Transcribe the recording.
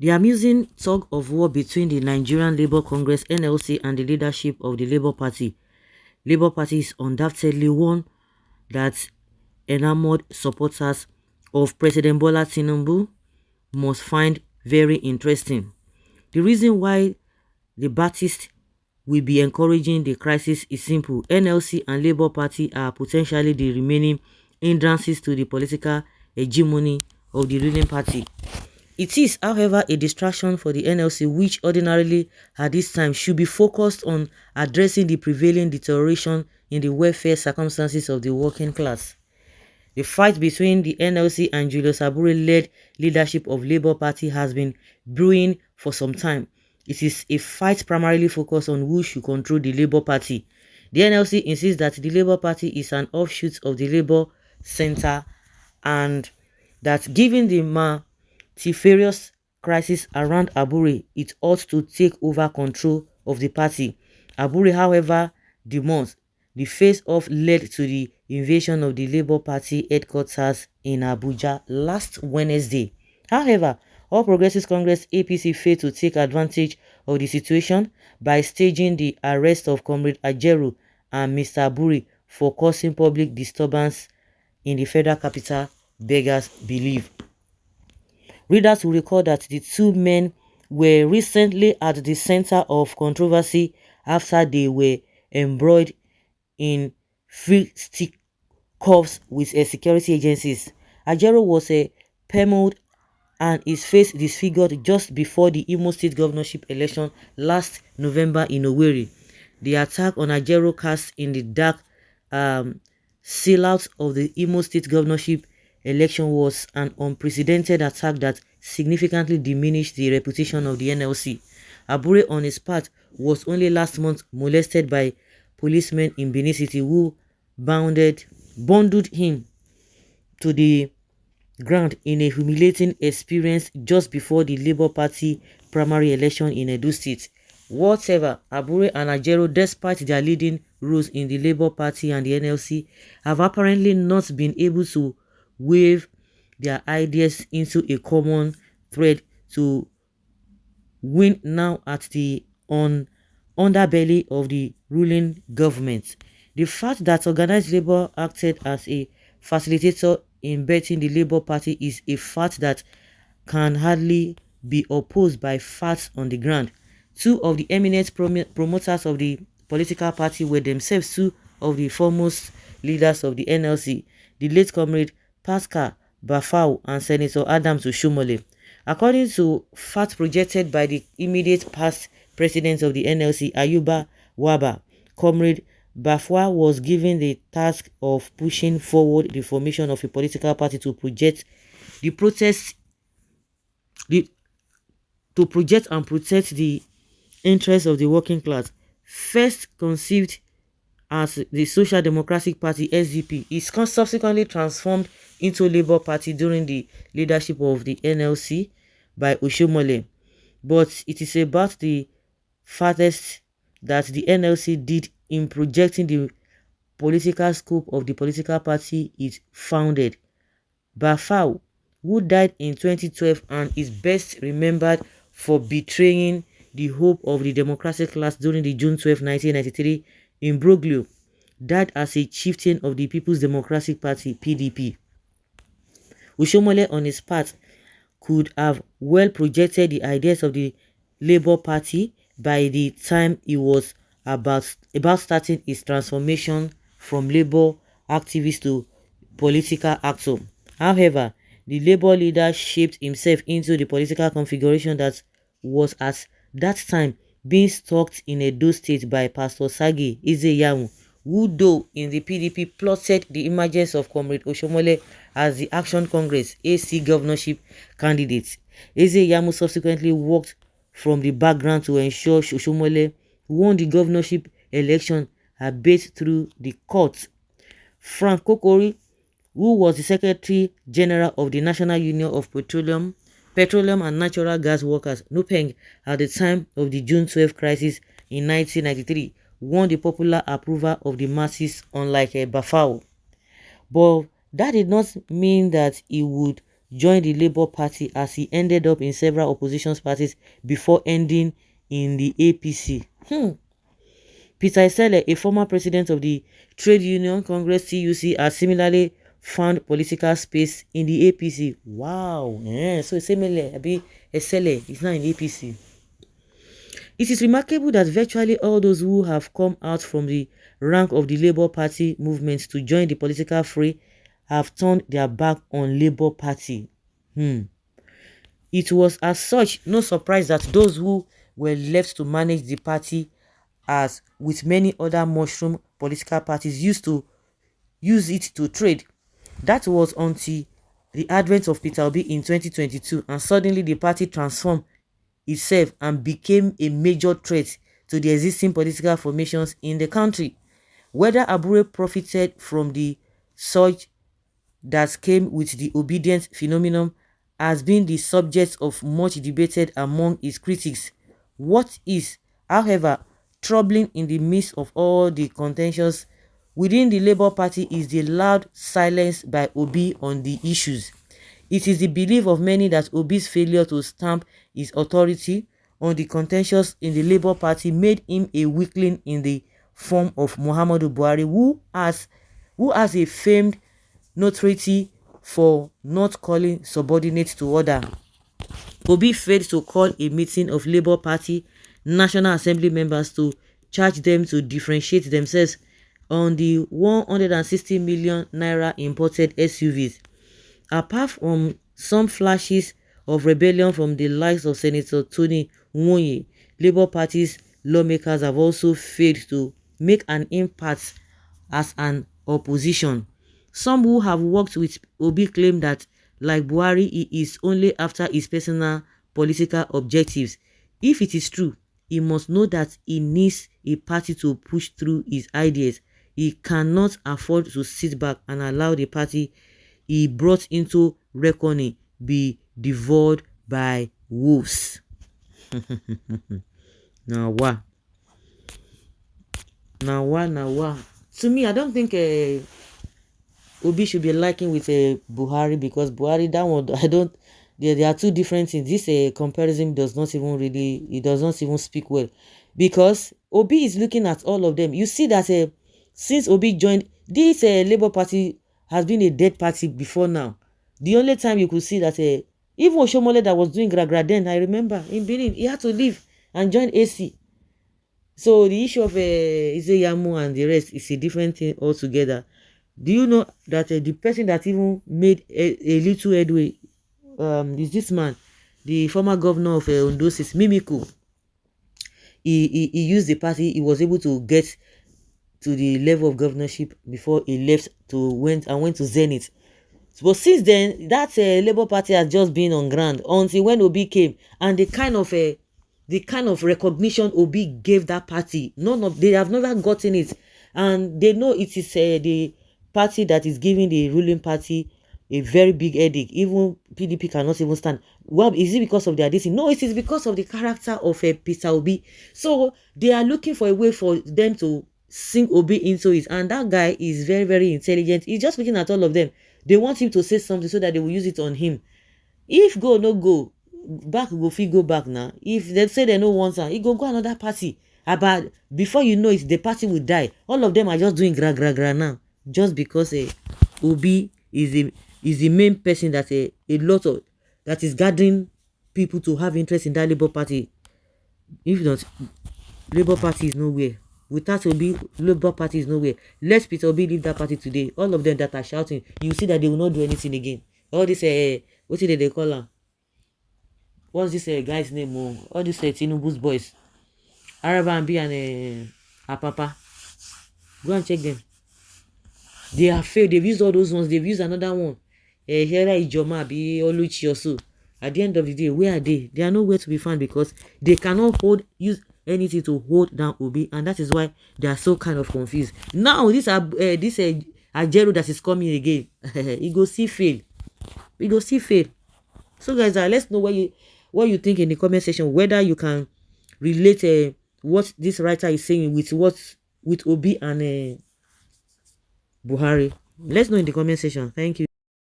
The amusing tug of war between the Nigerian Labour Congress (NLC) and the leadership of the Labour Party. Labour Party is undoubtedly one that enamored supporters of President Bola Tinubu must find very interesting. The reason why the Baptists will be encouraging the crisis is simple. NLC and Labour Party are potentially the remaining hindrances to the political hegemony of the ruling party. It is, however, a distraction for the NLC, which ordinarily at this time should be focused on addressing the prevailing deterioration in the welfare circumstances of the working class. The fight between the NLC and Julius Abure-led leadership of Labour Party has been brewing for some time. It is a fight primarily focused on who should control the Labour Party. The NLC insists that the Labour Party is an offshoot of the Labour Centre and that given the multifarious crisis around Abure, it ought to take over control of the party. Abure, however, demands the face-off led to the invasion of the Labour Party headquarters in Abuja last Wednesday. However, All Progressives Congress (APC) failed to take advantage of the situation by staging the arrest of Comrade AJAERO and Mr. Abure for causing public disturbance in the federal capital, beggars believe. Readers will recall that the two men were recently at the center of controversy after they were embroiled in fisticuffs with security agencies. AJAERO was pummeled and his face disfigured just before the Imo State governorship election last November in Owerri. The attack on AJAERO cast in the dark sellout of the Imo State governorship election was an unprecedented attack that significantly diminished the reputation of the NLC. Abure, on his part, was only last month molested by policemen in Benin City who bundled him to the ground in a humiliating experience just before the Labour Party primary election in Edo State. Whatever, Abure and AJAERO, despite their leading roles in the Labour Party and the NLC, have apparently not been able to weave their ideas into a common thread to win now at the underbelly of the ruling government. The fact that organized labor acted as a facilitator in betting the Labour Party is a fact that can hardly be opposed by facts on the ground. Two of the eminent promoters of the political party were themselves two of the foremost leaders of the NLC, the late Comrade Pascal Bafau and Senator Adams Oshomole. According to facts projected by the immediate past president of the NLC, Ayuba Waba, Comrade Bafwa was given the task of pushing forward the formation of a political party to project and protect the interests of the working class. First conceived as the Social Democratic Party (SDP), is subsequently transformed into Labour Party during the leadership of the NLC by Oshomole. But it is about the farthest that the NLC did in projecting the political scope of the political party it founded. Bafau, who died in 2012 and is best remembered for betraying the hope of the democratic class during the June 12, 1993 imbroglio, died as a chieftain of the People's Democratic Party (PDP). Oshomole, on his part, could have well projected the ideas of the Labour Party by the time he was about starting his transformation from Labour activist to political actor. However, the Labour leader shaped himself into the political configuration that was at that time being stalked in Edo State by Pastor Sagi Izeyamu, who though in the PDP plotted the emergence of Comrade Oshomole as the Action Congress AC governorship candidate. Izeyamu subsequently worked from the background to ensure Oshomole won the governorship election albeit through the courts. Frank Kokori, who was the Secretary General of the National Union of Petroleum and Natural Gas Workers (NUPENG) at the time of the June 12 crisis in 1993, won the popular approval of the masses, unlike Bafau. But that did not mean that he would joined the Labour Party as he ended up in several opposition parties before ending in the APC. Peter Esele, a former president of the Trade Union Congress TUC, has similarly found political space in the APC. Wow. So similarly, Esele is now in APC. It is remarkable that virtually all those who have come out from the rank of the Labour Party movement to join the political fray have turned their back on Labour Party. It was as such no surprise that those who were left to manage the party, as with many other mushroom political parties, used to use it to trade. That was until the advent of Peter Obi in 2022, and suddenly the party transformed itself and became a major threat to the existing political formations in the country. Whether ABURE profited from the surge that came with the obedience phenomenon has been the subject of much debated among its critics. What is, however, troubling in the midst of all the contentions within the Labour Party is the loud silence by Obi on the issues. It is the belief of many that Obi's failure to stamp his authority on the contentions in the Labour Party made him a weakling in the form of Muhammadu Buhari, who has a famed notoriety for not calling subordinates to order. Obi failed to call a meeting of Labour Party National Assembly members to charge them to differentiate themselves on the 160 million naira imported SUVs. Apart from some flashes of rebellion from the likes of Senator Tony Nwoye, Labour Party's lawmakers have also failed to make an impact as an opposition. Some who have worked with Obi claim that, like Buhari, he is only after his personal political objectives. If it is true, he must know that he needs a party to push through his ideas. He cannot afford to sit back and allow the party he brought into reckoning be devoured by wolves. Now what? To me, I don't think Obi should be liking with Buhari, because Buhari, that one, I don't. There are two different things. This comparison does not even really, it does not even speak well, because Obi is looking at all of them. You see that since Obi joined, this Labour Party has been a dead party before now. The only time you could see that even Oshomole that was doing gragra then, I remember in Benin, he had to leave and join AC. So the issue of Izeyamu and the rest is a different thing altogether. Do you know that the person that even made a little headway is this man, the former governor of Ondo State, Mimiko? He used the party. He was able to get to the level of governorship before he left to went to Zenith. But since then, that Labour Party has just been on ground until when Obi came, and the kind of recognition Obi gave that party, they have never gotten it, and they know it is the party that is giving the ruling party a very big headache. Even PDP cannot even stand. Well, is it because of their this? No, it is because of the character of Peter Obi. So they are looking for a way for them to sink Obi into it, and that guy is very, very intelligent. He's just looking at all of them. They want him to say something so that they will use it on him. If go no go, back go fit go back now. If they say they no want her, he go another party. But before you know it, the party will die. All of them are just doing gra now, just because Obi is the main person that a lot of that is gathering people to have interest in that Labour Party. If not, Labour Party is nowhere. Without Obi, Labour Party is nowhere. Let Peter Obi leave that party today. All of them that are shouting, you see that they will not do anything again. All this what did they call her? What's this guy's name? All these Tinubu's boys, Araba and B and Apapa. Go and check them. They have failed. They've used all those ones. They've used another one. Hera Ijoma be Oluchi also. At the end of the day, where are they? They are nowhere to be found, because they cannot use anything to hold down Obi, and that is why they are so kind of confused. Now this AJAERO that is coming again, he go see fail. So guys, let's know what you think in the comment section, whether you can relate what this writer is saying with Obi and Buhari. Let's know in the comment section. Thank you.